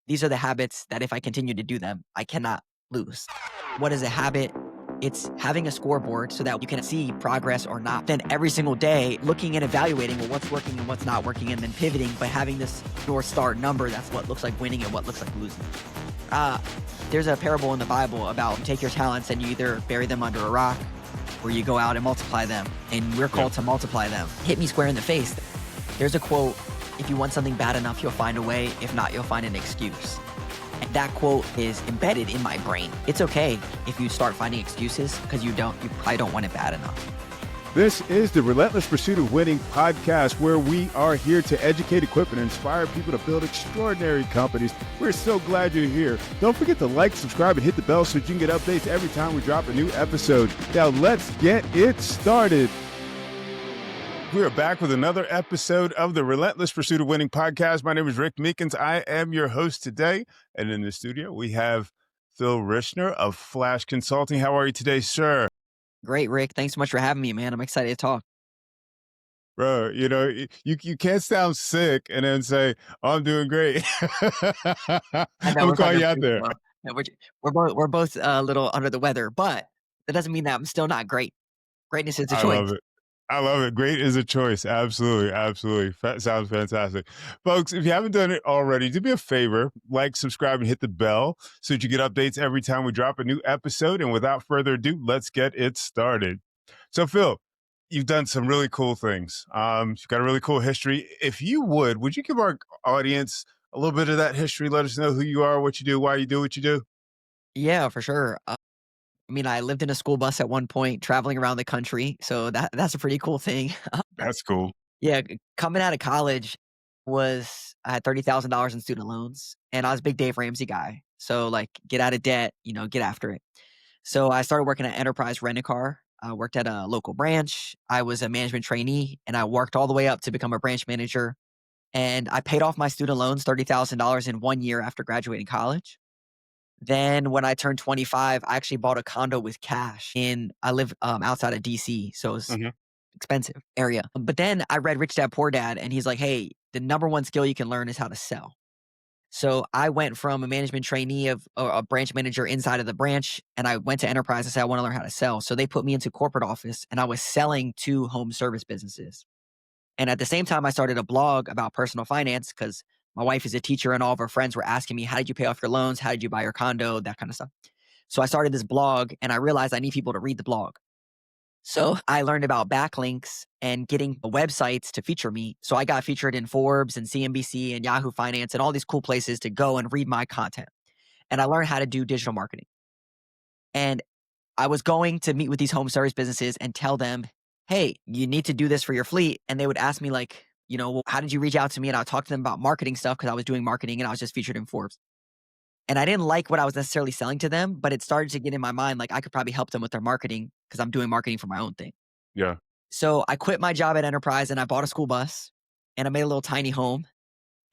these are the habits that if I continue to do them, I cannot lose. What is a habit? It's having a scoreboard so that you can see progress or not. Then every single day, looking and evaluating what's working and what's not working, and then pivoting, but having this North Star number, that's what looks like winning and what looks like losing. There's a parable in the Bible about you take your talents and you either bury them under a rock or you go out and multiply them. And we're called to multiply them. Hit me square in the face. There's a quote, if you want something bad enough, you'll find a way. If not, you'll find an excuse. And that quote is embedded in my brain. It's okay if you start finding excuses because you probably don't want it bad enough. This is the Relentless Pursuit of Winning podcast, where we are here to educate, equip, and inspire people to build extraordinary companies. We're so glad you're here. Don't forget to like, subscribe, and hit the bell so you can get updates every time we drop a new episode. Now let's get it started. We are back with another episode of the Relentless Pursuit of Winning podcast. My name is Rick Meekins. I am your host today. And in the studio, we have Phil Risher of Flash Consulting. How are you today, sir? Great, Rick. Thanks so much for having me, man. I'm excited to talk. Bro, you can't sound sick and then say, oh, I'm doing great. I know I'm calling you out there. well. Yeah, we're both a little under the weather, but that doesn't mean that I'm still not great. Greatness is a I choice. love it. I love it. Great is a choice. Absolutely. Absolutely. Sounds fantastic. Folks, if you haven't done it already, do me a favor, like, subscribe, and hit the bell so that you get updates every time we drop a new episode. And without further ado, let's get it started. So, Phil, you've done some really cool things. You've got a really cool history. If you would you give our audience a little bit of that history? Let us know who you are, what you do, why you do what you do. Yeah, for sure. I lived in a school bus at one point, traveling around the country. So that's a pretty cool thing. That's cool. Yeah, coming out of college I had $30,000 in student loans, and I was a big Dave Ramsey guy. So like, get out of debt, get after it. So I started working at Enterprise Rent-A-Car. I worked at a local branch. I was a management trainee, and I worked all the way up to become a branch manager. And I paid off my student loans, $30,000 in 1 year after graduating college. Then when I turned 25, I actually bought a condo with cash I live outside of DC. So it's expensive area. But then I read Rich Dad Poor Dad, and he's like, hey, the number one skill you can learn is how to sell. So I went from a management trainee of a branch manager inside of the branch, and I went to Enterprise and said, I want to learn how to sell. So they put me into corporate office, and I was selling to home service businesses. And at the same time, I started a blog about personal finance because my wife is a teacher and all of her friends were asking me, how did you pay off your loans? How did you buy your condo? That kind of stuff. So I started this blog, and I realized I need people to read the blog. So I learned about backlinks and getting websites to feature me. So I got featured in Forbes and CNBC and Yahoo Finance and all these cool places to go and read my content. And I learned how to do digital marketing. And I was going to meet with these home service businesses and tell them, hey, you need to do this for your fleet. And they would ask me like, well, how did you reach out to me? And I would talk to them about marketing stuff because I was doing marketing and I was just featured in Forbes. And I didn't like what I was necessarily selling to them, but it started to get in my mind like I could probably help them with their marketing because I'm doing marketing for my own thing. Yeah. So I quit my job at Enterprise and I bought a school bus and I made a little tiny home.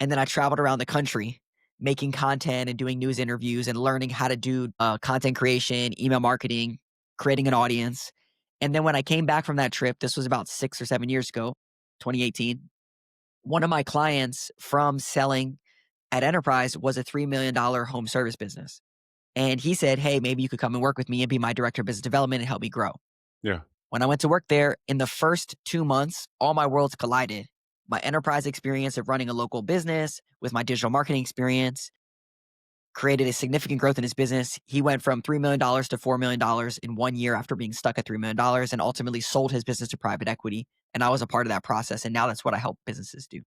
And then I traveled around the country making content and doing news interviews and learning how to do content creation, email marketing, creating an audience. And then when I came back from that trip, this was about 6 or 7 years ago, 2018, one of my clients from selling at Enterprise was a $3 million home service business. And he said, hey, maybe you could come and work with me and be my director of business development and help me grow. Yeah. When I went to work there, in the first 2 months, all my worlds collided. My enterprise experience of running a local business with my digital marketing experience created a significant growth in his business. He went from $3 million to $4 million in 1 year after being stuck at $3 million and ultimately sold his business to private equity. And I was a part of that process. And now that's what I help businesses do.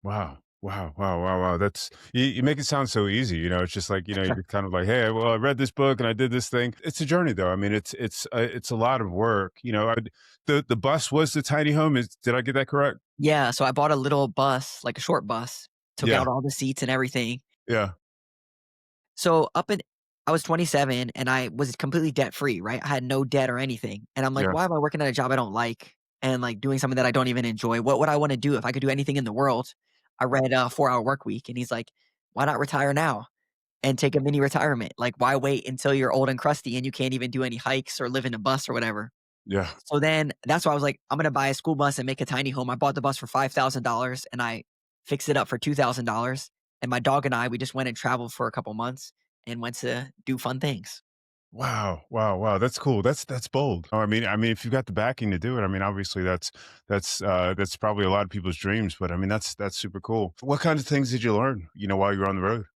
Wow. That's, you make it sound so easy. It's just like, you're kind of like, hey, well, I read this book and I did this thing. It's a journey though. I mean, it's a lot of work. The bus was the tiny home. Did I get that correct? Yeah. So I bought a little bus, like a short bus, took out all the seats and everything. Yeah. So I was 27 and I was completely debt free, right? I had no debt or anything. And I'm like, why am I working at a job I don't like and like doing something that I don't even enjoy? What would I want to do if I could do anything in the world? I read 4-Hour Workweek and he's like, why not retire now and take a mini retirement? Like, why wait until you're old and crusty and you can't even do any hikes or live in a bus or whatever? Yeah. So then that's why I was like, I'm going to buy a school bus and make a tiny home. I bought the bus for $5,000 and I fixed it up for $2,000. And my dog and I, we just went and traveled for a couple months and went to do fun things. Wow, wow, wow, that's cool. That's bold. Oh, I mean, if you've got the backing to do it, I mean, obviously that's probably a lot of people's dreams, but I mean, that's super cool. What kinds of things did you learn, while you were on the road?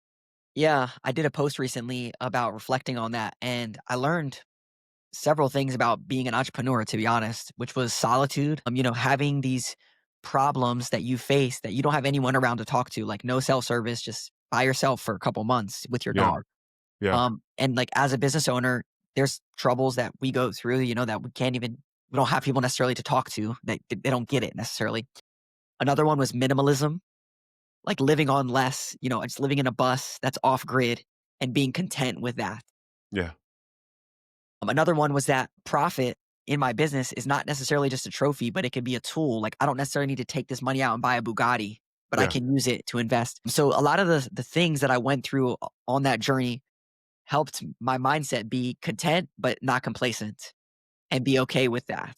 Yeah, I did a post recently about reflecting on that, and I learned several things about being an entrepreneur, to be honest, which was solitude. Having these problems that you face that you don't have anyone around to talk to, like no cell service, just by yourself for a couple months with your Yeah, dog. yeah, And like as a business owner, there's troubles that we go through, that we don't have people necessarily to talk to. They don't get it necessarily. Another one was minimalism, like living on less, just living in a bus that's off grid and being content with that. yeah, Another one was that profit in my business is not necessarily just a trophy, but it can be a tool. Like I don't necessarily need to take this money out and buy a Bugatti, but I yeah. can use it to invest. So a lot of the things that I went through on that journey helped my mindset be content, but not complacent and be okay with that.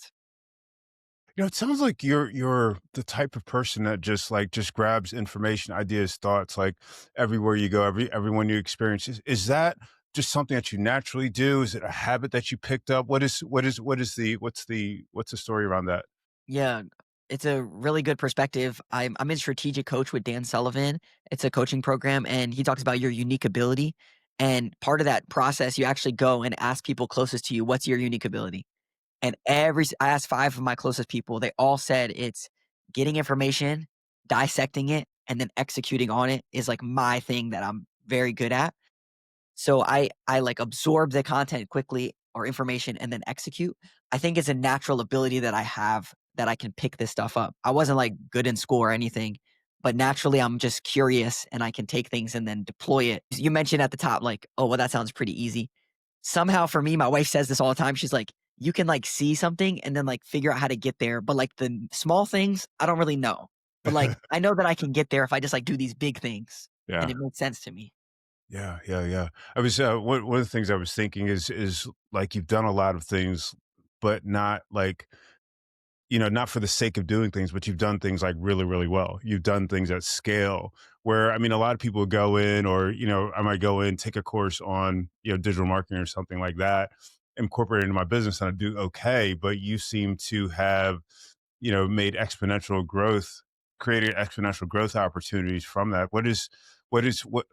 It sounds like you're the type of person that just grabs information, ideas, thoughts, like everywhere you go, everyone you experience. Is that just something that you naturally do? Is it a habit that you picked up? What's the story around that? Yeah, it's a really good perspective. I'm in strategic coach with Dan Sullivan. It's a coaching program, and he talks about your unique ability. And part of that process, you actually go and ask people closest to you, "What's your unique ability?" And I asked 5 of my closest people, they all said it's getting information, dissecting it, and then executing on it is, like, my thing that I'm very good at. So I, like, absorb the content quickly or information and then execute. I think it's a natural ability that I have that I can pick this stuff up. I wasn't, like, good in school or anything, but naturally, I'm just curious, and I can take things and then deploy it. You mentioned at the top, like, "Oh, well, that sounds pretty easy." Somehow for me, my wife says this all the time. She's like, "You can, like, see something and then, like, figure out how to get there, but, like, the small things, I don't really know. But, like, I know that I can get there if I just, like, do these big things." And Yeah. it makes sense to me. Yeah, yeah, yeah. I was one of the things I was thinking is like you've done a lot of things, but not like not for the sake of doing things, but you've done things like really, really well. You've done things at scale where, I mean, a lot of people go in or, I might go in, take a course on, digital marketing or something like that, incorporate it into my business and I do okay. But you seem to have, made exponential growth, created exponential growth opportunities from that.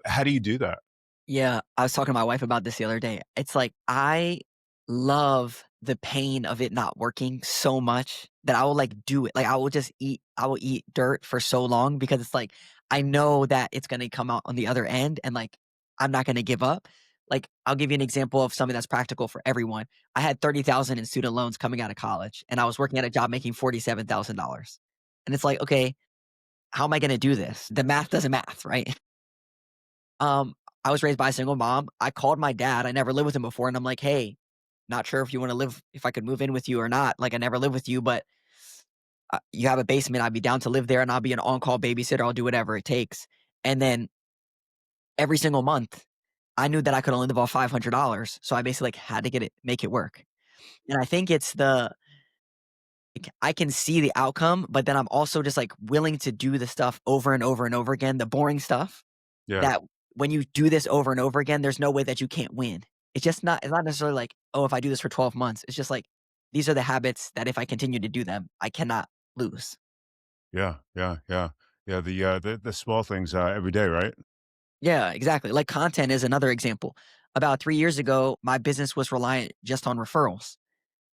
How do you do that? Yeah, I was talking to my wife about this the other day. It's like I love the pain of it not working so much that I will like do it. Like I will eat dirt for so long because it's like I know that it's going to come out on the other end and like I'm not going to give up. Like I'll give you an example of something that's practical for everyone. I had 30,000 in student loans coming out of college and I was working at a job making $47,000. And it's like, okay, how am I going to do this? The math doesn't math, right? Um, I was raised by a single mom. I called my dad. I never lived with him before, and I'm like, "Hey, not sure if I could move in with you or not. Like, I never lived with you, but you have a basement. I'd be down to live there, and I'll be an on-call babysitter. I'll do whatever it takes." And then every single month, I knew that I could only live off $500, so I basically like had to make it work. And I think it's like, I can see the outcome, but then I'm also just like willing to do the stuff over and over and over again, the boring stuff Yeah. that when you do this over and over again, there's no way that you can't win. It's not necessarily like, "Oh, if I do this for 12 months," it's just like, these are the habits that if I continue to do them, I cannot lose. Yeah, yeah, yeah. Yeah, the small things, every day, right? Yeah, exactly. Like content is another example. About 3 years ago, my business was reliant just on referrals.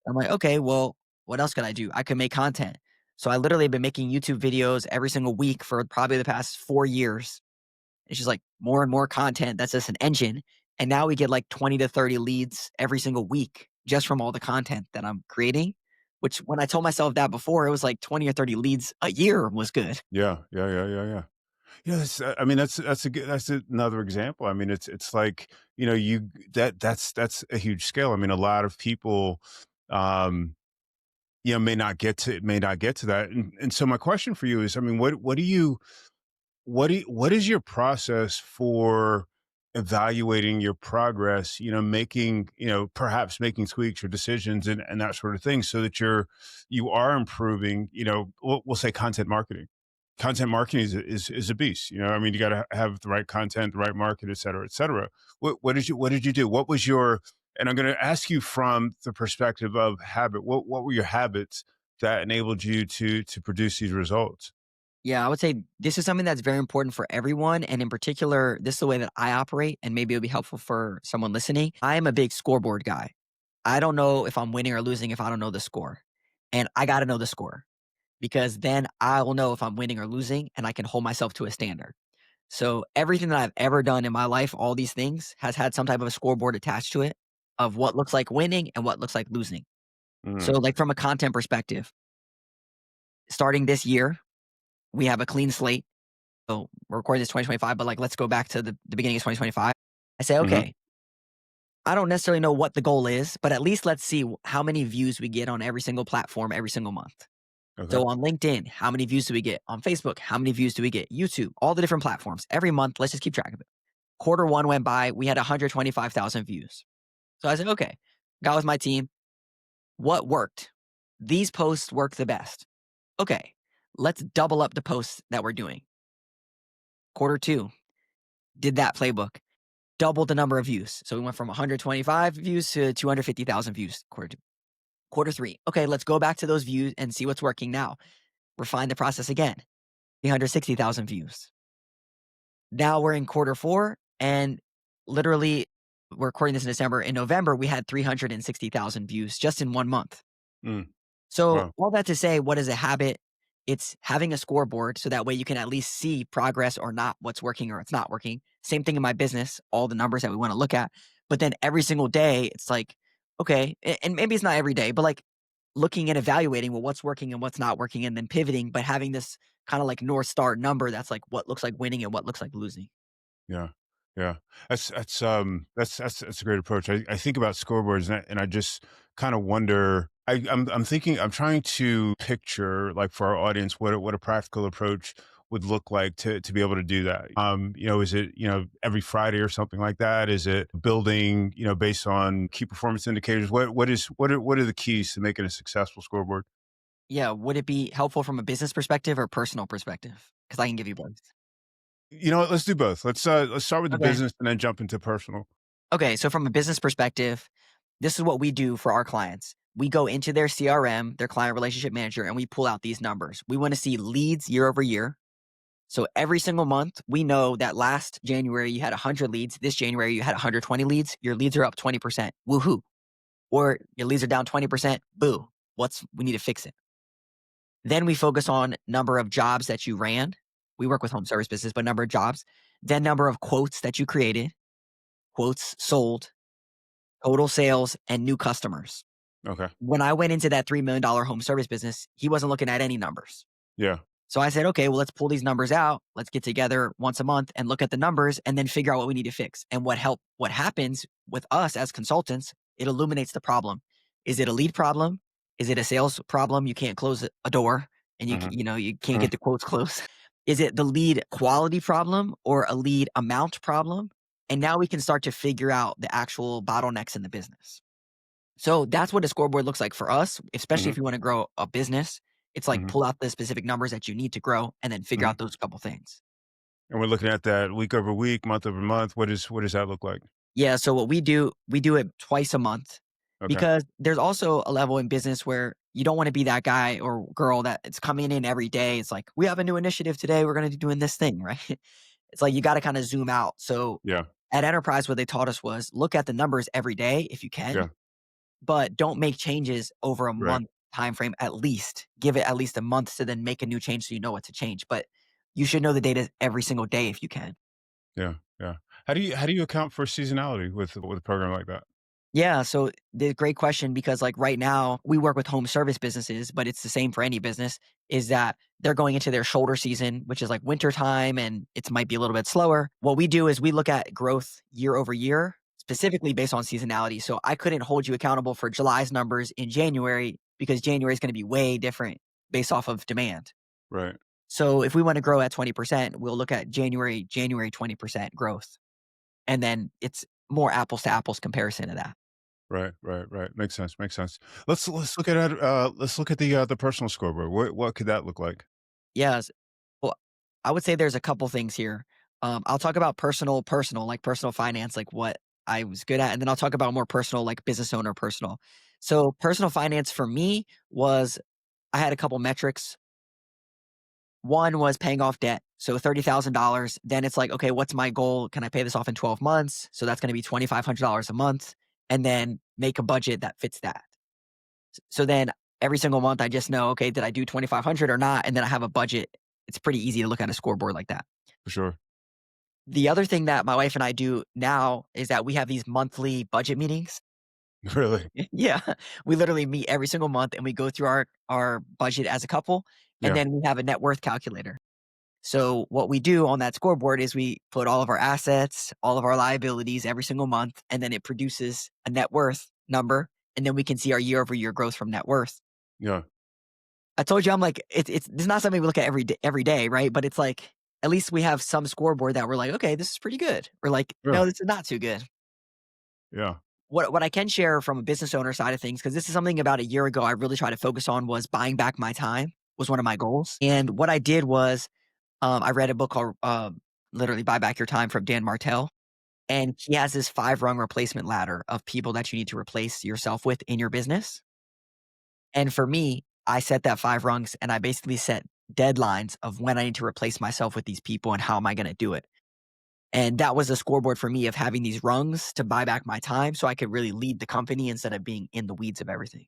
I'm like, "Okay, well, what else could I do? I could make content." So I literally have been making YouTube videos every single week for probably the past 4 years. It's just like more and more content that's just an engine. And now we get like 20 to 30 leads every single week just from all the content that I'm creating. Which when I told myself that before, it was like 20 or 30 leads a year was good. Yeah, yeah, yeah, yeah, yeah. Yeah, I mean, that's another example. I mean, it's like, that's a huge scale. I mean, a lot of people, um, may not get to that. And so my question for you is, I mean, what is your process for evaluating your progress, making, perhaps making tweaks or decisions and that sort of thing so that you are improving, we'll say content marketing. content marketing is a beast. You know, I mean, you got to have the right content, the right market, et cetera, et cetera. What did you do? What was your, and I'm going to ask you from the perspective of habit. What were your habits that enabled you to produce these results? Yeah, I would say this is something that's very important for everyone. And in particular, this is the way that I operate, and maybe it'll be helpful for someone listening. I am a big scoreboard guy. I don't know if I'm winning or losing if I don't know the score. And I got to know the score because then I will know if I'm winning or losing and I can hold myself to a standard. So everything that I've ever done in my life, all these things has had some type of a scoreboard attached to it of what looks like winning and what looks like losing. So, Mm, like from a content perspective, starting this year, we have a clean slate. So we're recording this 2025, but like let's go back to the beginning of 2025. I say, hmm okay, I don't necessarily know what the goal is, but at least let's see how many views we get on every single platform every single month. okay. So on LinkedIn, how many views do we get? On Facebook, how many views do we get? YouTube, all the different platforms every month. Let's just keep track of it. Quarter one went by, we had 125,000 views. So I said, okay, got with my team. What worked? These posts work the best. Okay, let's double up the posts that we're doing. Quarter two, did that playbook, doubled the number of views. So we went from 125 views to 250,000 views. Quarter two. Quarter three, okay, let's go back to those views and see what's working now. Refine the process again, 360,000 views. Now we're in quarter four, and literally, we're recording this in December. In November, we had 360,000 views just in 1 month. Mm, So, wow. all that to say, what is a habit? It's having a scoreboard so that way you can at least see progress or not, what's working or it's not working. Same thing in my business, all the numbers that we want to look at. But then every single day, it's like, okay, and maybe it's not every day, but like looking and evaluating, well, what's working and what's not working, and then pivoting, but having this kind of like North Star number that's like what looks like winning and what looks like losing. Yeah. Yeah. That's a great approach. I think about scoreboards and I just kind of wonder, I'm thinking, I'm trying to picture like for our audience, what a practical approach would look like to be able to do that. You know, is it, you know, every Friday or something like that? Is it building, you know, based on key performance indicators? What are the keys to making a successful scoreboard? Yeah. Would it be helpful from a business perspective or personal perspective? Because I can give you both. You know what? Let's do both. Let's start with the Okay. business and then jump into personal. Okay. So, from a business perspective, this is what we do for our clients. We go into their CRM, their client relationship manager, and we pull out these numbers. We want to see leads year over year. So every single month, we know that last January you had 100 leads. This January you had 120 leads. Your leads are up 20%. Woohoo. Or your leads are down 20%. Boo. We need to fix it. Then we focus on number of jobs that you ran. We work with home service business, but number of jobs. Then number of quotes that you created, quotes sold, total sales, and new customers. Okay. When I went into that $3 million home service business, he wasn't looking at any numbers. Yeah. So I said, okay, well, let's pull these numbers out. Let's get together once a month and look at the numbers and then figure out what we need to fix. And what happens with us as consultants, it illuminates the problem. Is it a lead problem? Is it a sales problem? You can't close a door and hmm you can't get the quotes close. Is it the lead quality problem or a lead amount problem? And now we can start to figure out the actual bottlenecks in the business. So that's what a scoreboard looks like for us, especially hmm if you want to grow a business. It's like hmm pull out the specific numbers that you need to grow and then figure hmm out those couple things. And we're looking at that week over week, month over month. What does that look like? Yeah. So what we do it twice a month Okay. because there's also a level in business where you don't want to be that guy or girl that it's coming in every day. It's like, we have a new initiative today. We're going to be doing this thing, right? It's like you got to kind of zoom out. So Yeah. at Enterprise, what they taught us was look at the numbers every day if you can, Yeah. but don't make changes over a Right. month time frame at least. Give it at least a month to then make a new change so you know what to change. But you should know the data every single day if you can. Yeah. Yeah. How do you account for seasonality with a program like that? Yeah, so the great question because like right now we work with home service businesses, but it's the same for any business, is that they're going into their shoulder season, which is like winter time and it might be a little bit slower. What we do is we look at growth year over year, specifically based on seasonality. So I couldn't hold you accountable for July's numbers in January because January is going to be way different based off of demand. Right. So if we want to grow at 20%, we'll look at January 20% growth. And then it's more apples to apples comparison to that. Right. Right. Right. Makes sense. Makes sense. Let's look at let's look at the personal scoreboard. What could that look like? Yes. Well, I would say there's a couple things here. I'll talk about personal, like personal finance, like what I was good at, and then I'll talk about more personal, like business owner personal. So personal finance for me was I had a couple metrics. One was paying off debt. So $30,000. Then it's like, okay, what's my goal? Can I pay this off in 12 months? So that's going to be $2,500 a month. And then make a budget that fits that. So then every single month, I just know, okay, did I do 2,500 or not? And then I have a budget. It's pretty easy to look at a scoreboard like that. For sure. The other thing that my wife and I do now is that we have these monthly budget meetings. Really? Yeah. We literally meet every single month and we go through our budget as a couple. And Yeah. then we have a net worth calculator. So what we do on that scoreboard is we put all of our assets, all of our liabilities every single month, and then it produces a net worth number. And then we can see our year over year growth from net worth. Yeah. I told you I'm like, it's not something we look at every day, right? But it's like, at least we have some scoreboard that we're like, okay, this is pretty good. Or like, Yeah. no, this is not too good. Yeah. What I can share from a business owner side of things, because this is something about a year ago I really tried to focus on was buying back my time was one of my goals. And what I did was I read a book called literally Buy Back Your Time from Dan Martell. And he has this 5 rung replacement ladder of people that you need to replace yourself with in your business. And for me, I set that 5 rungs and I basically set deadlines of when I need to replace myself with these people and how am I going to do it. And that was a scoreboard for me of having these rungs to buy back my time so I could really lead the company instead of being in the weeds of everything.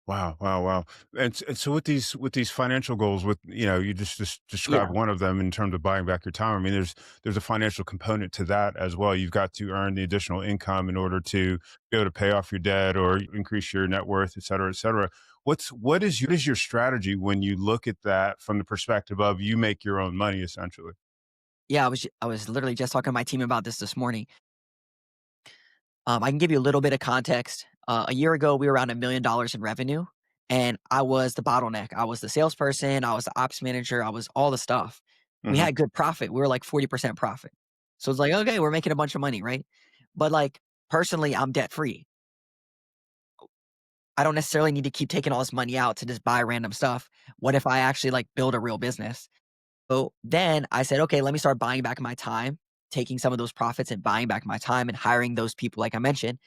Wow, wow, wow. And so with these financial goals, with you just Yeah. described one of them in terms of buying back your time. I mean, there's a financial component to that as well. You've got to earn the additional income in order to be able to pay off your debt or increase your net worth, et cetera, et cetera. What is your strategy when you look at that from the perspective of you make your own money essentially? Yeah. I was literally just talking to my team about this morning. I can give you a little bit of context. A year ago, we were around $1 million in revenue, and I was the bottleneck. I was the salesperson, I was the ops manager, I was all the stuff. We Hmm. had good profit. We were like 40% profit. So it's like, okay, we're making a bunch of money, right? But like personally, I'm debt free. I don't necessarily need to keep taking all this money out to just buy random stuff. What if I actually like build a real business? So then I said, okay, let me start buying back my time, taking some of those profits and buying back my time and hiring those people, like I mentioned.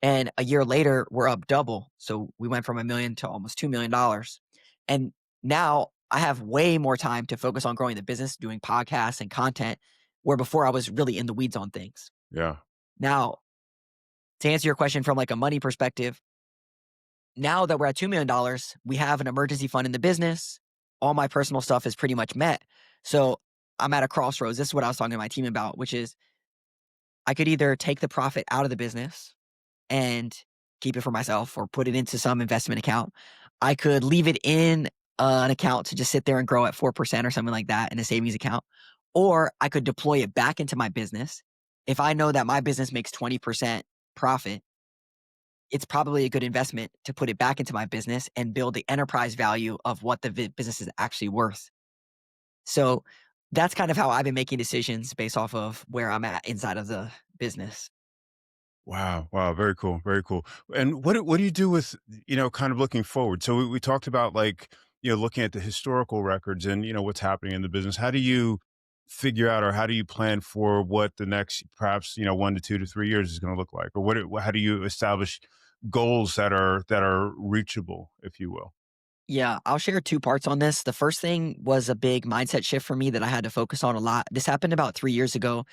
And a year later, we're up double. So we went from 1 million to almost $2 million. And now I have way more time to focus on growing the business, doing podcasts and content, where before I was really in the weeds on things. Yeah. Now, to answer your question from like a money perspective, now that we're at $2 million, we have an emergency fund in the business. All my personal stuff is pretty much met. So I'm at a crossroads. This is what I was talking to my team about, which is I could either take the profit out of the business and keep it for myself or put it into some investment account. I could leave it in an account to just sit there and grow at 4% or something like that in a savings account. Or I could deploy it back into my business. If I know that my business makes 20% profit, it's probably a good investment to put it back into my business and build the enterprise value of what the business is actually worth. So that's kind of how I've been making decisions based off of where I'm at inside of the business. Wow, wow, very cool, very cool. And what do you do with, kind of looking forward? So we talked about like, looking at the historical records and what's happening in the business. How do you figure out or how do you plan for what the next perhaps, 1 to 2 to 3 years is going to look like? Or how do you establish goals that are reachable, if you will? Yeah, I'll share 2 parts on this. The first thing was a big mindset shift for me that I had to focus on a lot. This happened about 3 years ago.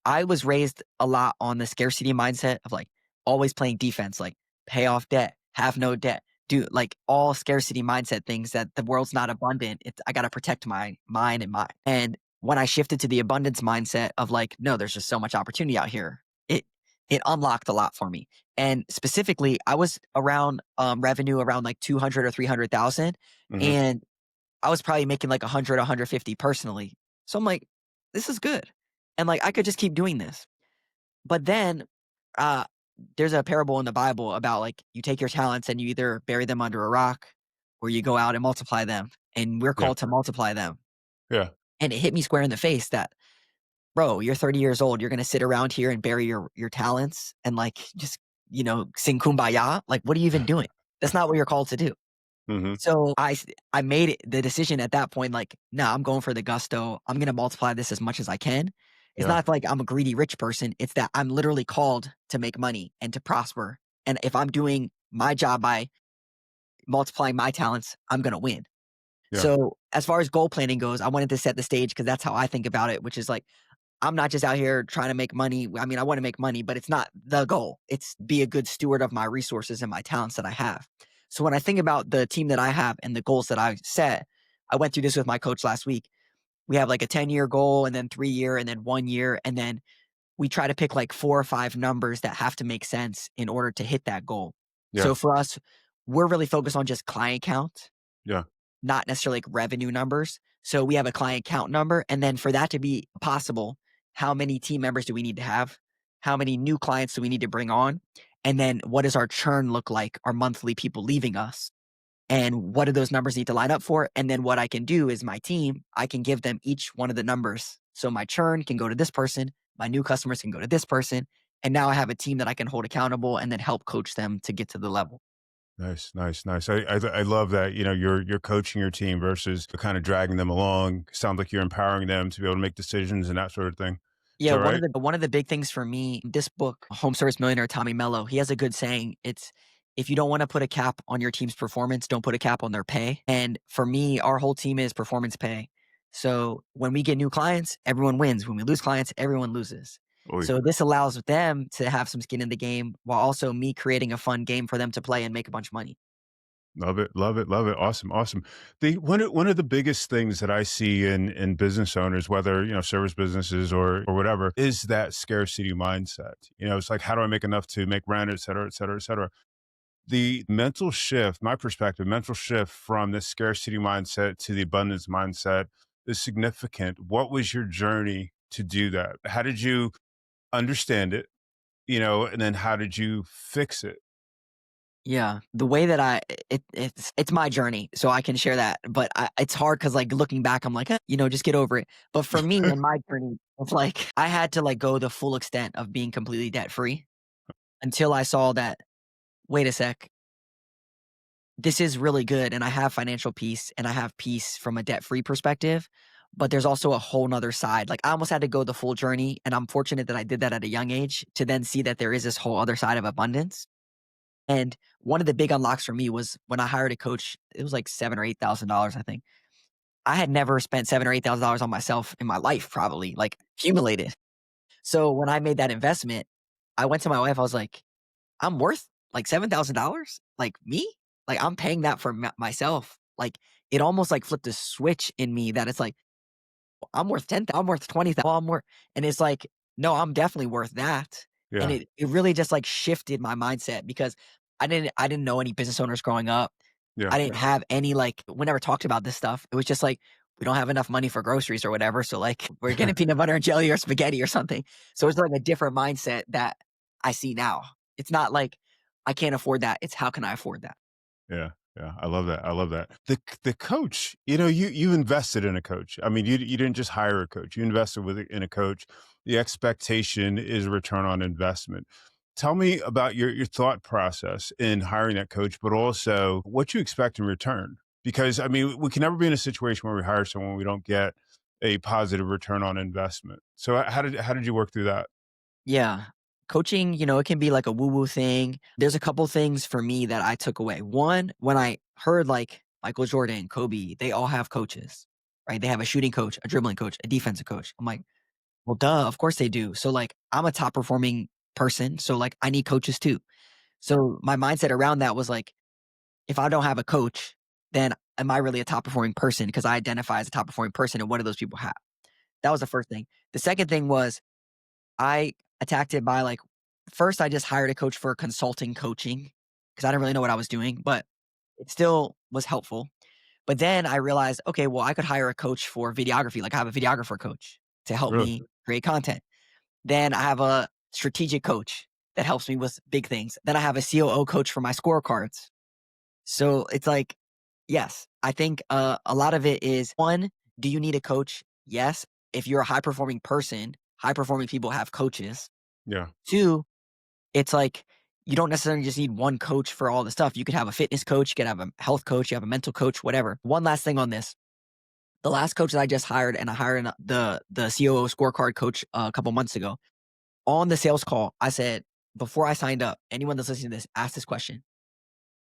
I was raised a lot on the scarcity mindset of, like, always playing defense, like, pay off debt, have no debt, do like, all scarcity mindset things that the world's not abundant, it's I gotta protect my mine and mine. And when I shifted to the abundance mindset of, like, no, there's just so much opportunity out here, it it unlocked a lot for me. And specifically, I was around, revenue around like 200 or 300,000, Hmm. and I was probably making like 100, 150 personally. So I'm like, this is good. And like, I could just keep doing this. But then, uh, there's a parable in the Bible about like, you take your talents and you either bury them under a rock or you go out and multiply them. And we're Yeah, called to multiply them. yeah. And it hit me square in the face that, bro, you're 30 years old. You're going to sit around here and bury your talents and like just, sing kumbaya. Like, what are you even doing? That's not what you're called to do. Mhm. So I made the decision at that point, like, "No, I'm going for the gusto. I'm gonna multiply this as much as I can." It's Yeah. not like I'm a greedy rich person, it's that I'm literally called to make money and to prosper, and if I'm doing my job by multiplying my talents, I'm gonna win. Yeah. So, as far as goal planning goes, I wanted to set the stage because that's how I think about it, which is like, I'm not just out here trying to make money. I mean, I wanna make money, but it's not the goal. It's be a good steward of my resources and my talents that I have. So when I think about the team that I have and the goals that I set, I went through this with my coach last week. We have like a 10-year goal and then 3-year and then 1 year, and then we try to pick like 4 or 5 numbers that have to make sense in order to hit that goal. Yeah. So for us, we're really focused on just client count, Yeah. not necessarily like revenue numbers. So we have a client count number. And then for that to be possible, how many team members do we need to have? How many new clients do we need to bring on? And then what does our churn look like? Our monthly people leaving us? And what do those numbers need to line up for? And then what I can do is my team, I can give them each one of the numbers. So my churn can go to this person, my new customers can go to this person. And now I have a team that I can hold accountable and then help coach them to get to the level. Nice, nice, nice. I love that. You're coaching your team versus kind of dragging them along. Sounds like you're empowering them to be able to make decisions and that sort of thing. Is Yeah, that right? one of the big things for me, this book, Home Service Millionaire Tommy Mello, he has a good saying. It's if you don't want to put a cap on your team's performance, don't put a cap on their pay. And for me, our whole team is performance pay. So when we get new clients, everyone wins. When we lose clients, everyone loses. Oy. So this allows them to have some skin in the game while also me creating a fun game for them to play and make a bunch of money. Love it, love it, love it. Awesome, awesome. The one of the biggest things that I see in business owners, whether service businesses or whatever, is that scarcity mindset. It's like, how do I make enough to make rent, et cetera, et cetera, et cetera. The mental shift, my perspective, mental shift from the scarcity mindset to the abundance mindset is significant. What was your journey to do that? How did you understand it? And then how did you fix it? Yeah, the way that it's my journey, so I can share that, but it's hard because like, looking back, I'm like, just get over it." But for me, in my journey, it's like, I had to, like, go the full extent of being completely debt free until I saw that, "Wait a sec, this is really good, and I have financial peace, and I have peace from a debt-free perspective, but there's also a whole 'nother side." Like, I almost had to go the full journey, and I'm fortunate that I did that at a young age to then see that there is this whole other side of abundance. And one of the big unlocks for me was when I hired a coach, it was like 7 or $8,000, I think. I had never spent 7 or $8,000 on myself in my life, probably, like, accumulated. So when I made that investment, I went to my wife, I was like, "I'm worth, like, $7,000? Like, me? Like, I'm paying that for myself." Like, it almost, like, flipped a switch in me that it's like, I'm worth 10, I'm worth 20,000, I'm worth, and it's like, no, I'm definitely worth that. And Yeah, it really just like shifted my mindset because I didn't know any business owners growing up. yeah, I didn't have any, like, we never talked about this stuff. It was just like, we don't have enough money for groceries or whatever. So like, we're getting peanut butter and jelly or spaghetti or something. So it's like a different mindset that I see now. It's not like I can't afford that. It's how can I afford that? yeah, yeah. I love that. I love that. The coach, you invested in a coach. I mean, you didn't just hire a coach. You invested in a coach. The expectation is return on investment. Tell me about your thought process in hiring that coach, but also what you expect in return. Because I mean, we can never be in a situation where we hire someone we don't get a positive return on investment. So how did you work through that? Yeah. Coaching, it can be like a woo woo thing. There's a couple things for me that I took away. One, when I heard like Michael Jordan, Kobe, they all have coaches, right? They have a shooting coach, a dribbling coach, a defensive coach. I'm like, well, duh, of course they do. So, like, I'm a top performing person. So, like, I need coaches too. So, my mindset around that was like, if I don't have a coach, then am I really a top performing person? Because I identify as a top performing person. And what do those people have? That was the first thing. The second thing was, I attacked it by like, first, I just hired a coach for consulting coaching because I didn't really know what I was doing, but it still was helpful. But then I realized, okay, well, I could hire a coach for videography. Like, I have a videographer coach to help Really? me create content. Then I have a strategic coach that helps me with big things. Then I have a COO coach for my scorecards. So it's like, yes, I think a lot of it is, one, do you need a coach? Yes. If you're a high performing person, high performing people have coaches. Yeah. Two, it's like, you don't necessarily just need one coach for all the stuff. You could have a fitness coach, you could have a health coach, you have a mental coach, whatever. One last thing on this. The last coach that I just hired, and I hired the COO scorecard coach a couple months ago. On the sales call, I said, before I signed up, anyone that's listening to this, ask this question.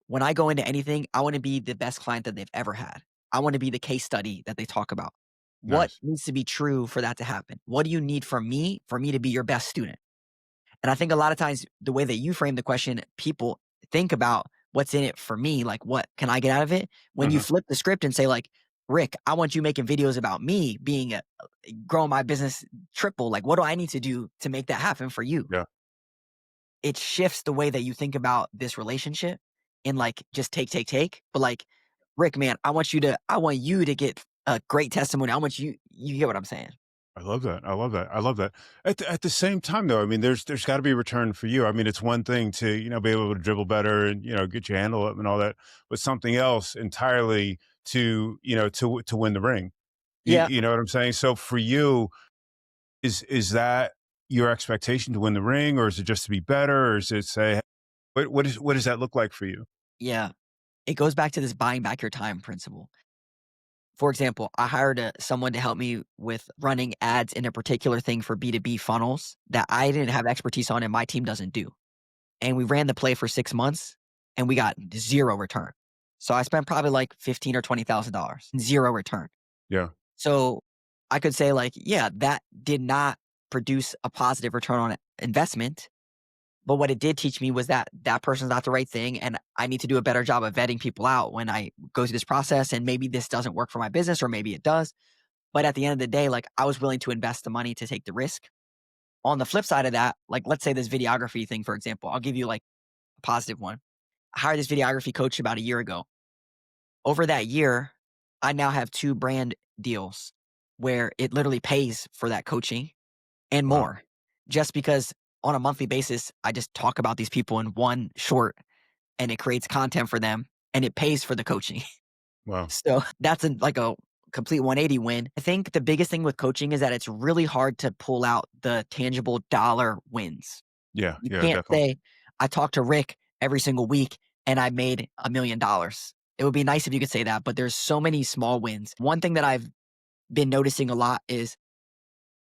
When I go into anything, I want to be the best client that they've ever had. I want to be the case study that they talk about. What Nice. needs to be true for that to happen? What do you need from me for me to be your best student? And I think a lot of times the way that you frame the question, people think about what's in it for me, like what can I get out of it? When you Uh-huh. flip the script and say like, Rick, I want you making videos about me being growing my business triple. Like, what do I need to do to make that happen for you? Yeah. It shifts the way that you think about this relationship and like just take, take, take. But like, Rick, man, I want you to get a great testimony. I want you get what I'm saying. I love that. I love that. I love that. At the same time, though, I mean, there's got to be a return for you. I mean, it's one thing to be able to dribble better and get your handle up and all that, but something else entirely to to win the ring. You, Yeah. you know what I'm saying? So for you, is that your expectation to win the ring, or is it just to be better, or is it say what does that look like for you? Yeah. It goes back to this buying back your time principle. For example, I hired someone to help me with running ads in a particular thing for B2B funnels that I didn't have expertise on and my team doesn't do. And we ran the play for 6 months and we got zero return. So I spent probably like 15 or $20,000, zero return. Yeah. So I could say like, yeah, that did not produce a positive return on investment. But what it did teach me was that that person's not the right thing. And I need to do a better job of vetting people out when I go through this process. And maybe this doesn't work for my business or maybe it does. But at the end of the day, like I was willing to invest the money to take the risk. On the flip side of that, like let's say this videography thing, for example, I'll give you like a positive one. I hired this videography coach about a year ago. Over that year, I now have 2 brand deals where it literally pays for that coaching and Wow. more. Just because on a monthly basis, I just talk about these people in one short and it creates content for them and it pays for the coaching. Wow. So that's like a complete 180 win. I think the biggest thing with coaching is that it's really hard to pull out the tangible dollar wins. Yeah. You Yeah. can't Definitely. say, I talked to Rick every single week and I made $1 million. It would be nice if you could say that, but there's so many small wins. One thing that I've been noticing a lot is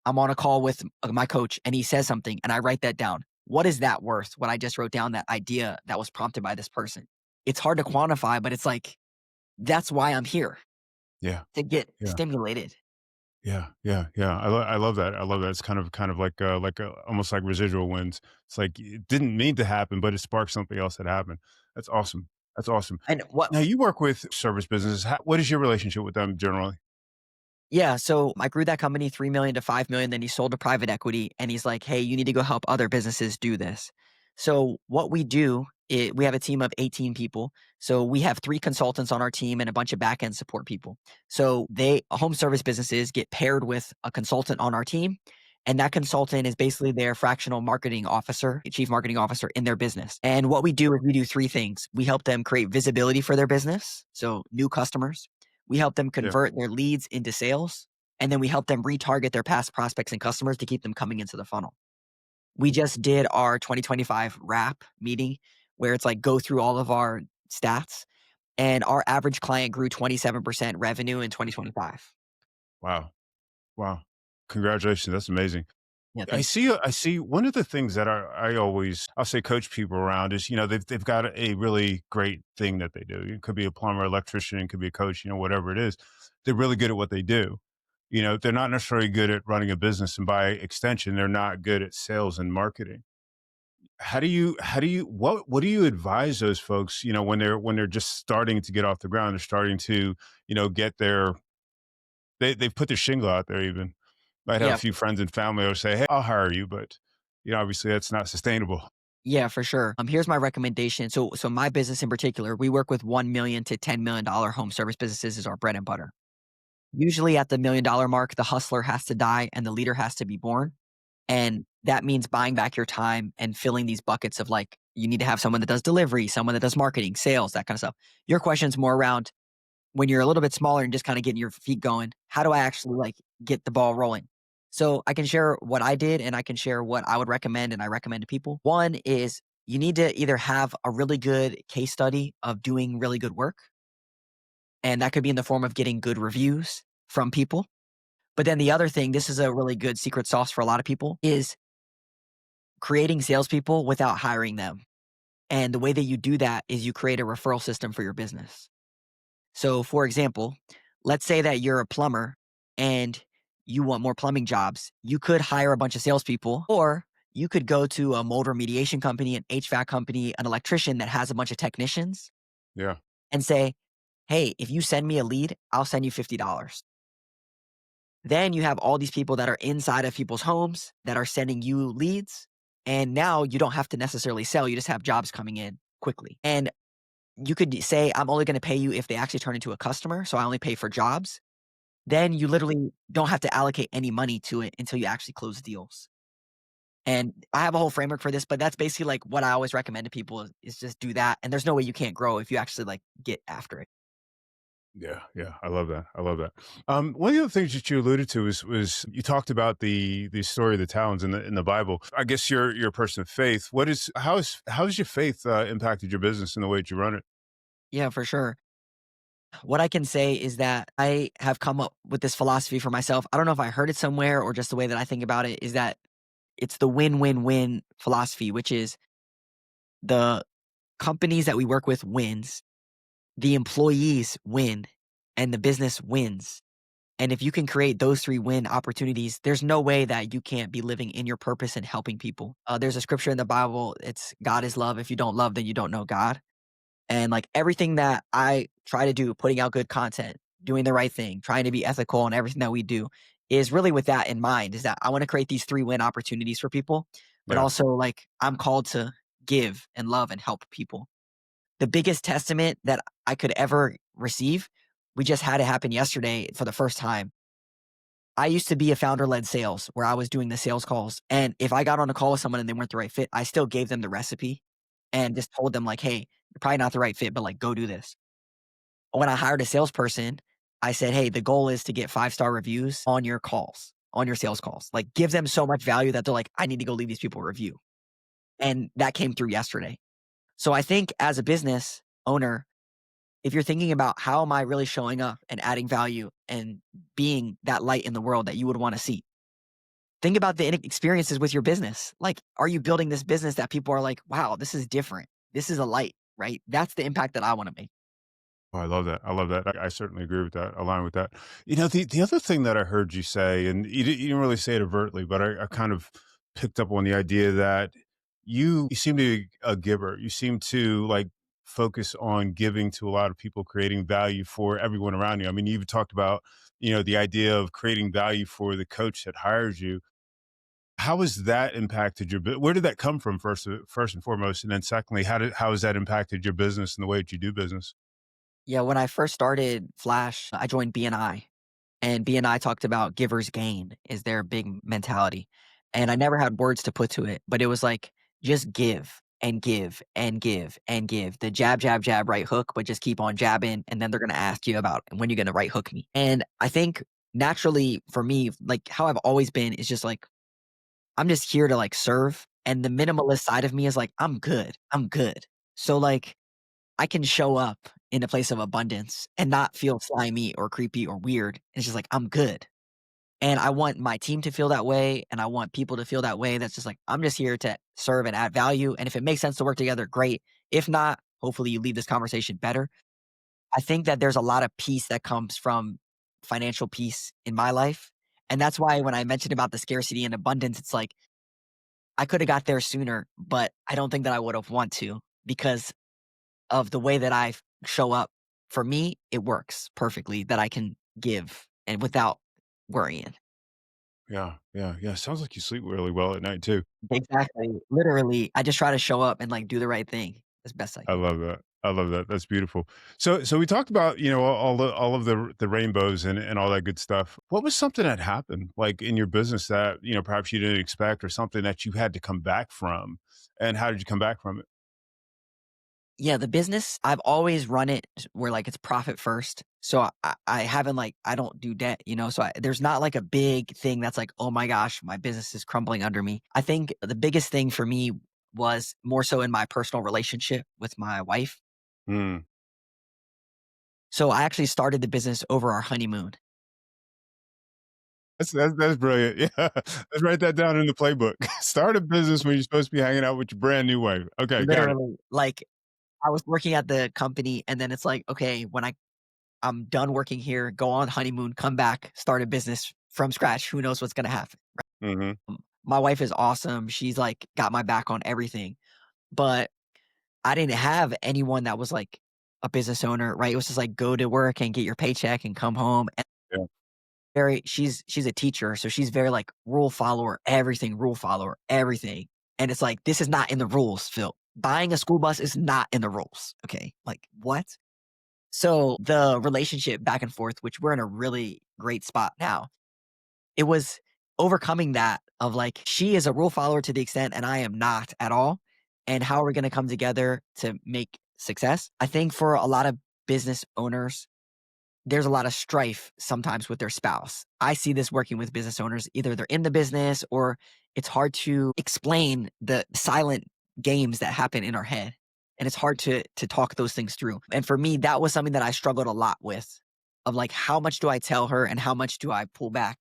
I'm on a call with my coach and he says something and I write that down. What is that worth? What I just wrote down, that idea that was prompted by this person. It's hard to quantify, but it's like, that's why I'm here Yeah. to get Yeah. stimulated. Yeah, yeah, yeah. I love that. I love that. It's kind of like almost like residual wins. It's like it didn't mean to happen, but it sparked something else that happened. That's awesome. That's awesome. And what Now you work with service businesses. What is your relationship with them generally? Yeah, so I grew that company 3 million to 5 million, then he sold to private equity and he's like, "Hey, you need to go help other businesses do this." So what we do, we have a team of 18 people. So we have 3 consultants on our team and a bunch of back-end support people. So home service businesses get paired with a consultant on our team, and that consultant is basically their fractional marketing officer, chief marketing officer in their business. And what we do is we do 3 things. We help them create visibility for their business, so new customers. We help them Yeah. convert their leads into sales, and then we help them retarget their past prospects and customers to keep them coming into the funnel. We just did our 2025 wrap meeting where it's like go through all of our stats, and our average client grew 27% revenue in 2025. Wow. Wow. Congratulations. That's amazing. Yeah, I thanks. see. I see. One of the things that I'll say coach people around is they've got a really great thing that they do. It could be a plumber, electrician, it could be a coach, whatever it is. They're really good at what they do. They're not necessarily good at running a business, and by extension, they're not good at sales and marketing. What do you advise those folks? When they're just starting to get off the ground, they're starting to get they've put their shingle out there even. Might have a Yeah, few friends and family who'll say, "Hey, I'll hire you," but, obviously that's not sustainable. yeah, for sure. Here's my recommendation. So my business in particular, we work with 1 million to $10 million home service businesses is our bread and butter. Usually at the $1 million mark, the hustler has to die and the leader has to be born. And that means buying back your time and filling these buckets of like, you need to have someone that does delivery, someone that does marketing, sales, that kind of stuff. Your question's more around when you're a little bit smaller and just kind of getting your feet going, how do I actually like get the ball rolling? So I can share what I did and I can share what I would recommend and I recommend to people. One is you need to either have a really good case study of doing really good work, and that could be in the form of getting good reviews from people. But then the other thing, this is a really good secret sauce for a lot of people, is creating salespeople without hiring them. And the way that you do that is you create a referral system for your business. So, for example, let's say that you're a plumber and you want more plumbing jobs. You could hire a bunch of salespeople, or you could go to a mold remediation company, an HVAC company, an electrician that has a bunch of technicians Yeah. and say, hey, if you send me a lead, I'll send you $50. Then you have all these people that are inside of people's homes that are sending you leads. And now you don't have to necessarily sell, you just have jobs coming in quickly. And you could say, I'm only going to pay you if they actually turn into a customer. So I only pay for jobs. Then you literally don't have to allocate any money to it until you actually close deals. And I have a whole framework for this, but that's basically like what I always recommend to people is just do that. And there's no way you can't grow if you actually like get after it. Yeah, yeah, I love that. I love that. One of the other things that you alluded to was you talked about the story of the talents in the Bible. I guess you're a person of faith. How has your faith impacted your business and the way that you run it? Yeah, for sure. What I can say is that I have come up with this philosophy for myself. I don't know if I heard it somewhere or just the way that I think about it is that it's the win-win-win philosophy, which is the companies that we work with wins, the employees win, and the business wins. And if you can create those three win opportunities, there's no way that you can't be living in your purpose and helping people. There's a scripture in the Bible. It's God is love. If you don't love, then you don't know God. And like everything that I try to do, putting out good content, doing the right thing, trying to be ethical and everything that we do is really with that in mind is that I want to create these three win opportunities for people, but Yeah. also like I'm called to give and love and help people. The biggest testament that I could ever receive, we just had it happen yesterday for the first time. I used to be a founder-led sales where I was doing the sales calls, and if I got on a call with someone and they weren't the right fit, I still gave them the recipe and just told them like, "Hey, you're probably not the right fit, but like go do this." When I hired a salesperson, I said, "Hey, the goal is to get 5-star reviews on your calls, on your sales calls. Like give them so much value that they're like, I need to go leave these people a review." And that came through yesterday. So I think as a business owner, if you're thinking about how am I really showing up and adding value and being that light in the world that you would want to see, think about the experiences with your business. Like, are you building this business that people are like, wow, this is different? This is a light, right? That's the impact that I want to make. Oh, I love that. I love that. I certainly agree with that. Align with that. The other thing that I heard you say, and you didn't really say it overtly, but I kind of picked up on the idea that you seem to be a giver. You seem to like focus on giving to a lot of people, creating value for everyone around you. I mean, you've talked about, the idea of creating value for the coach that hires you. How has that impacted where did that come from first and foremost? And then secondly, how has that impacted your business and the way that you do business? Yeah, when I first started Flash, I joined BNI, and BNI talked about givers gain is their big mentality. And I never had words to put to it, but it was like just give and give and give and give. The jab, jab, jab, right hook, but just keep on jabbing. And then they're going to ask you about when you're going to right hook me. And I think naturally for me, like how I've always been is just like, I'm just here to like serve. And the minimalist side of me is like, I'm good. I'm good. So like I can show up in a place of abundance and not feel slimy or creepy or weird. It's just like, I'm good. And I want my team to feel that way. And I want people to feel that way. That's just like, I'm just here to serve and add value. And if it makes sense to work together, great. If not, hopefully you leave this conversation better. I think that there's a lot of peace that comes from financial peace in my life. And that's why when I mentioned about the scarcity and abundance, it's like, I could have got there sooner, but I don't think that I would have want to because of the way that I show up. For me, it works perfectly that I can give and without worrying. Yeah, yeah, yeah. Sounds like you sleep really well at night too. Exactly. Literally, I just try to show up and, like, do the right thing as best I I can. love that. I love that. That's beautiful. So we talked about, all of the rainbows and all that good stuff. What was something that happened like in your business that, perhaps you didn't expect or something that you had to come back from? And how did you come back from it? Yeah, the business, I've always run it where, like, it's profit first. So I haven't, like I don't do debt, so there's not, like, a big thing that's like, "Oh my gosh, my business is crumbling under me." I think the biggest thing for me was more so in my personal relationship with my wife. Mm. So I actually started the business over our honeymoon. That's brilliant. Yeah. Let's write that down in the playbook. Start a business when you're supposed to be hanging out with your brand new wife. Okay, got it. Literally, like, I was working at the company, and then it's like, okay, when I'm done working here, go on honeymoon, come back, start a business from scratch. Who knows what's gonna happen? Mhm. My wife is awesome. She's like got my back on everything. But I didn't have anyone that was like a business owner, right? It was just like go to work and get your paycheck and come home. And Yeah. she's a teacher, so she's very like rule follower, everything. And it's like this is not in the rules, Phil. Buying a school bus is not in the rules. Okay. Like what? So the relationship back and forth, which we're in a really great spot now, it was overcoming that of like, she is a rule follower to the extent and I am not at all. And how are we going to come together to make success? I think for a lot of business owners, there's a lot of strife sometimes with their spouse. I see this working with business owners. Either they're in the business or it's hard to explain the silent games that happen in our head. And it's hard to talk those things through. And for me, that was something that I struggled a lot with of like, how much do I tell her and how much do I pull back?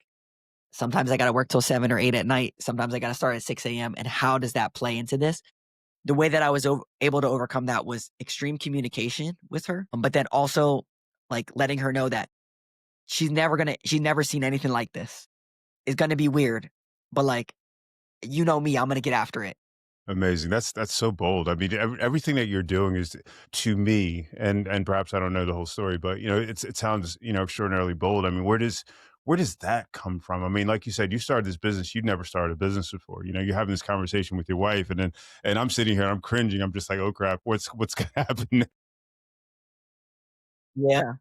Sometimes I got to work till 7 or 8 at night. Sometimes I got to start at 6 a.m. And how does that play into this? The way that I was able to overcome that was extreme communication with her, but then also like letting her know that she's never seen anything like this. It's going to be weird, but like, you know me, I'm going to get after it. Amazing. That's so bold. I mean, everything that you're doing is to me, and perhaps I don't know the whole story, but it sounds extraordinarily bold. I mean, where does that come from? I mean, like you said, you started this business. You'd never started a business before. You're having this conversation with your wife, and I'm sitting here, I'm cringing. I'm just like, oh crap, what's gonna happen? Yeah.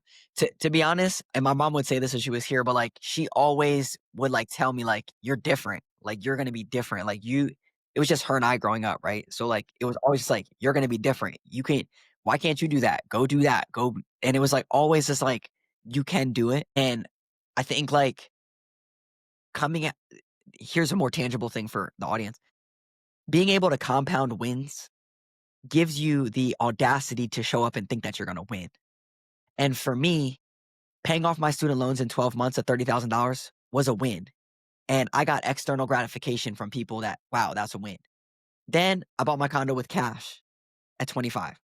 To be honest, and my mom would say this if she was here, but like she always would like tell me like you're different. Like you're gonna be different. Like you it was just her and I growing up, right? So like it was always just like, you're gonna be different. You can't why can't you do that? Go do that. Go and it was like always just like you can do it. And I think like coming at here's a more tangible thing for the audience. Being able to compound wins gives you the audacity to show up and think that you're gonna win. And for me, paying off my student loans in 12 months at $30,000 was a win. And I got external gratification from people that, wow, that's a win. Then I bought my condo with cash at 25.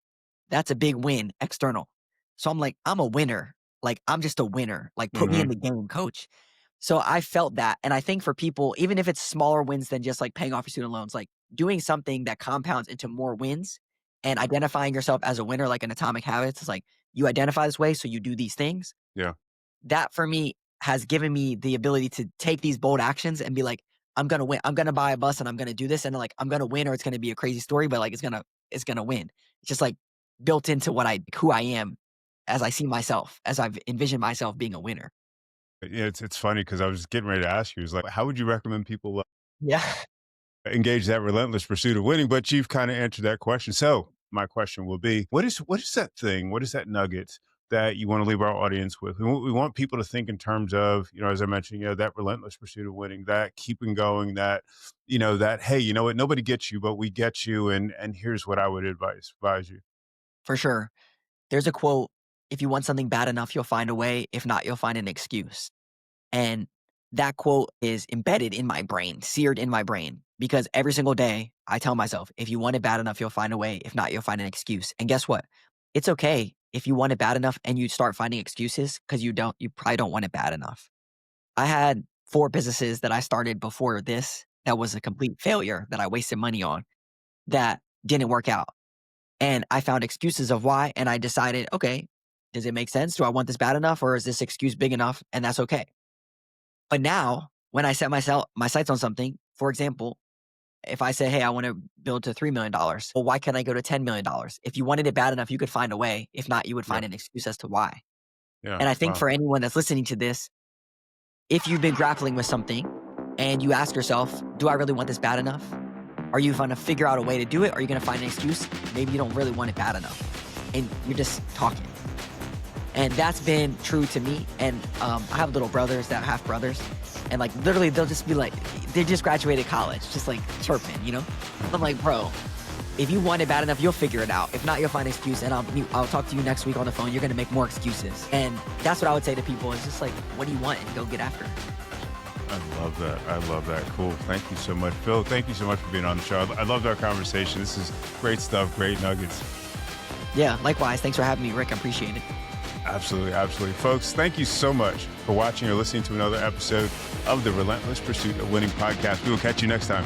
That's a big win external. So I'm like, I'm a winner. Like, I'm just a winner. Like, put me in Hmm. the game, coach. So I felt that. And I think for people, even if it's smaller wins than just like paying off your student loans, like doing something that compounds into more wins and identifying yourself as a winner, like an atomic habits, is like you identify this way. So you do these things Yeah. that for me has given me the ability to take these bold actions and be like, I'm gonna win. I'm gonna buy a bus and I'm gonna do this and like I'm gonna win or it's gonna be a crazy story, but like it's gonna win. It's just like built into who I am as I see myself, as I've envisioned myself being a winner. Yeah, it's funny because I was getting ready to ask you, is like, how would you recommend people Yeah, engage that relentless pursuit of winning? But you've kind of answered that question. So my question will be, what is that thing? What is that nugget that you want to leave our audience with? We want people to think in terms of, as I mentioned, that relentless pursuit of winning, that keeping going, that, hey, you know what, nobody gets you, but we get you. And here's what I would advise you. for sure. There's a quote, if you want something bad enough, you'll find a way. If not, you'll find an excuse. And that quote is embedded in my brain, seared in my brain, because every single day I tell myself, if you want it bad enough, you'll find a way. If not, you'll find an excuse. And guess what? It's okay if you want it bad enough and you start finding excuses because you probably don't want it bad enough. I had 4 businesses that I started before this that was a complete failure that I wasted money on that didn't work out. And I found excuses of why. And I decided, okay, does it make sense? Do I want this bad enough or is this excuse big enough? And that's okay. But now, when I set my sights on something, for example, if I say, "Hey, I want to build to $3 million," well, why can't I go to $10 million? If you wanted it bad enough, you could find a way. If not, you would Yeah. find an excuse as to why. Yeah. And I think Wow. for anyone that's listening to this, if you've been grappling with something and you ask yourself, "Do I really want this bad enough?" Are you going to figure out a way to do it? Or are you going to find an excuse? Maybe you don't really want it bad enough, and you're just talking. And that's been true to me. And I have little brothers that are half brothers. And literally they'll just be like, they just graduated college, just like chirping, you know? I'm like, bro, If you want it bad enough, you'll figure it out. If not, you'll find an excuse, and I'll talk to you next week on the phone. You're going to make more excuses. And that's what I would say to people is just like, what do you want? And go get after it. I love that. I love that. Cool. Thank you so much, Phil. Thank you so much for being on the show. I loved our conversation. This is great stuff, great nuggets. Yeah, likewise. Thanks for having me, Rick. I appreciate it. Absolutely, absolutely. Folks, thank you so much for watching or listening to another episode of the Relentless Pursuit of Winning podcast. We will catch you next time.